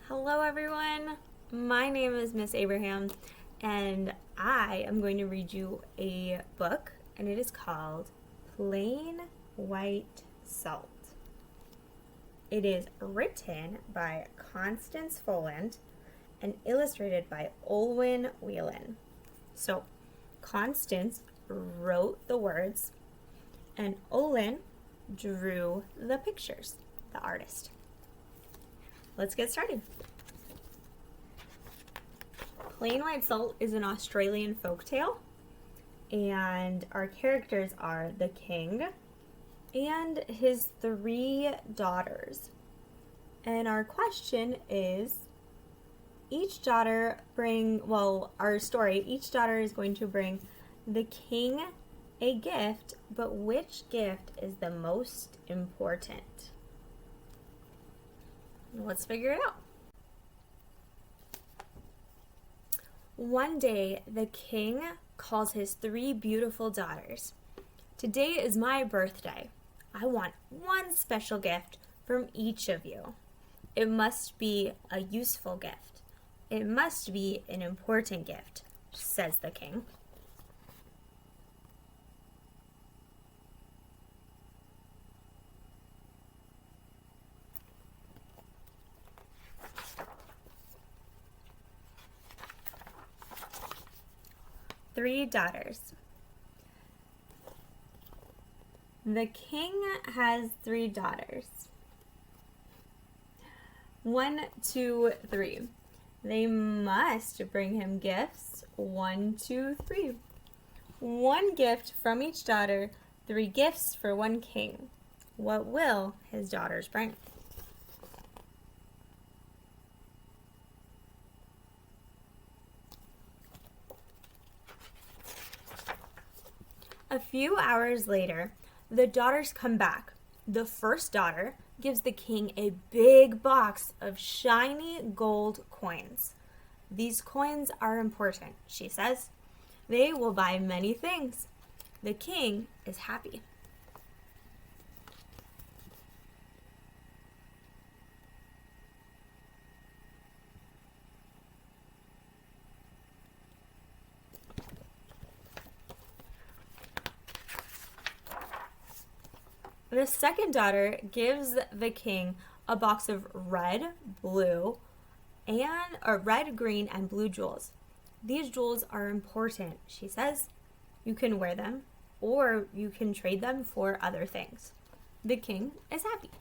Hello everyone, my name is Miss Abraham and I am going to read you a book and it is called Plain White Salt. It is written by Constance Foland and illustrated by Olwyn Whelan. So Constance wrote the words and Olwyn drew the pictures, the artist. Let's get started. Plain White Salt is an Australian folktale, and our characters are the king and his 3 daughters. And our question is, each daughter each daughter is going to bring the king a gift, but which gift is the most important? Let's figure it out. One day, the king calls his 3 beautiful daughters. Today is my birthday. I want one special gift from each of you. It must be a useful gift. It must be an important gift, says the king. Three daughters. The king has 3 daughters. 1, 2, 3. They must bring him gifts. 1, 2, 3. 1 gift from each daughter, 3 gifts for 1 king. What will his daughters bring? A few hours later, the daughters come back. The first daughter gives the king a big box of shiny gold coins. These coins are important, she says. They will buy many things. The king is happy. The second daughter gives the king a box of red, green, and blue jewels. These jewels are important, she says. You can wear them, or you can trade them for other things. The king is happy.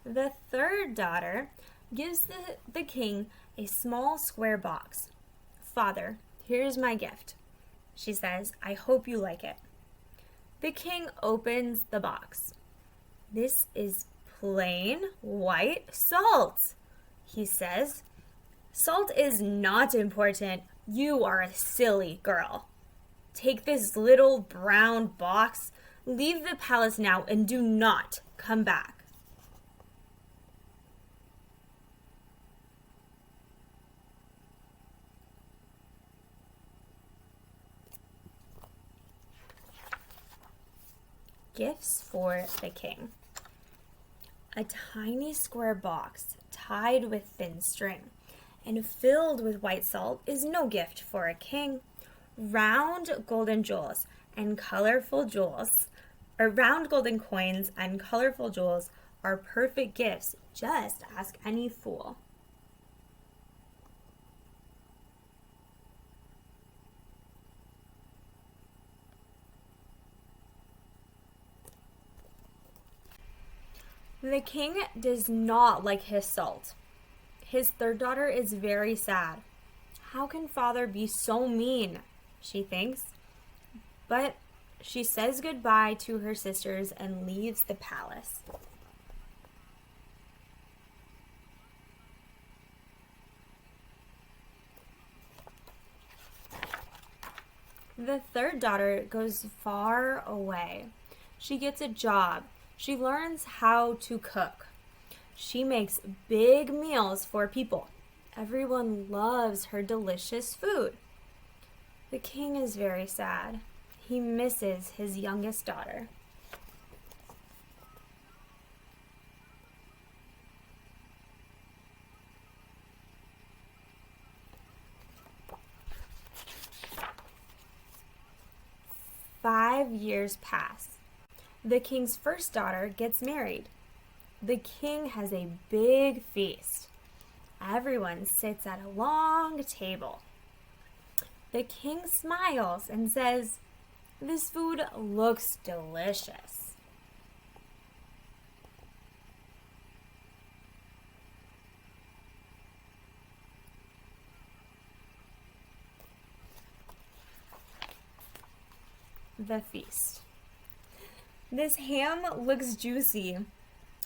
The third daughter gives the king a small square box. Father, here's my gift. She says, I hope you like it. The king opens the box. This is plain white salt, he says. Salt is not important. You are a silly girl. Take this little brown box, leave the palace now, and do not come back. Gifts for the king. A tiny square box tied with thin string and filled with white salt is no gift for a king. Round golden coins and colorful jewels are perfect gifts. Just ask any fool. The king does not like his salt. His third daughter is very sad. How can father be so mean? She thinks. But she says goodbye to her sisters and leaves the palace. The third daughter goes far away. She gets a job. She learns how to cook. She makes big meals for people. Everyone loves her delicious food. The king is very sad. He misses his youngest daughter. Five years pass. The king's first daughter gets married. The king has a big feast. Everyone sits at a long table. The king smiles and says, "This food looks delicious." The feast. "This ham looks juicy,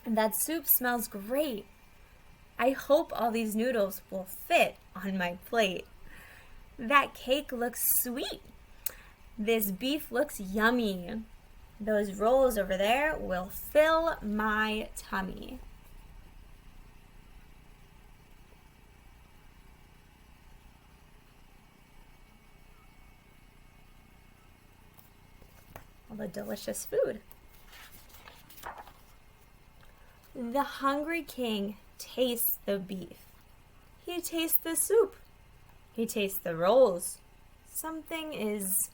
and that soup smells great. I hope all these noodles will fit on my plate. That cake looks sweet. This beef looks yummy. Those rolls over there will fill my tummy." All the delicious food. The hungry king tastes the beef. He tastes the soup. He tastes the rolls. Something is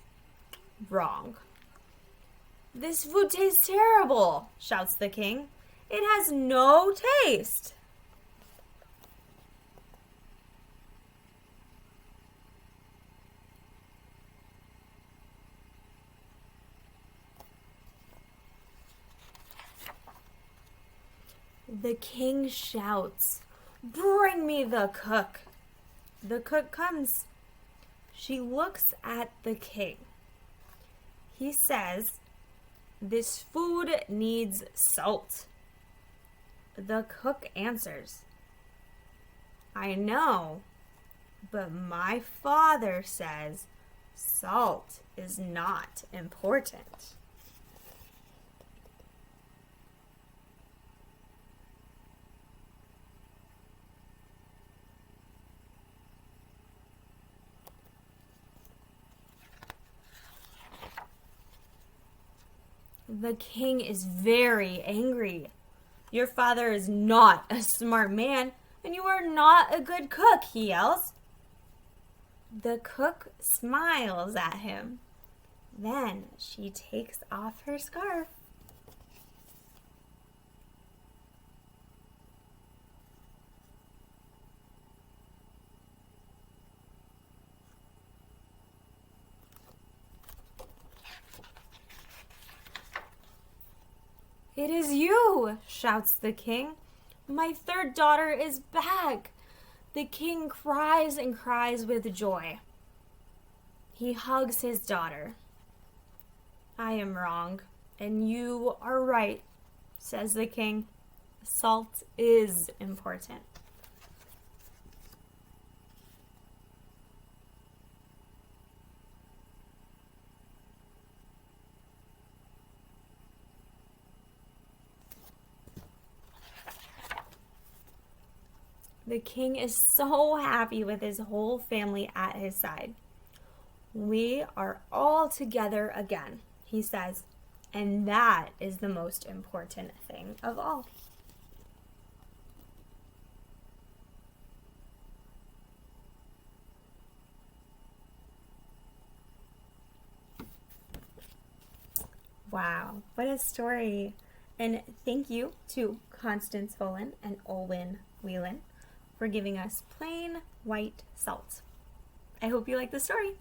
wrong. "This food tastes terrible," shouts the king. "It has no taste." The king shouts, "Bring me the cook." The cook comes. She looks at the king. He says, "This food needs salt." The cook answers, "I know, but my father says salt is not important." The king is very angry. "Your father is not a smart man, and you are not a good cook," he yells. The cook smiles at him. Then she takes off her scarf. "It is you," shouts the king. "My third daughter is back." The king cries and cries with joy. He hugs his daughter. "I am wrong, and you are right," says the king. "Salt is important." The king is so happy with his whole family at his side. "We are all together again," he says, "and that is the most important thing of all." Wow, what a story. And thank you to Constance, Foland, and Olwyn, Whelan for giving us Plain White Salt. I hope you like the story.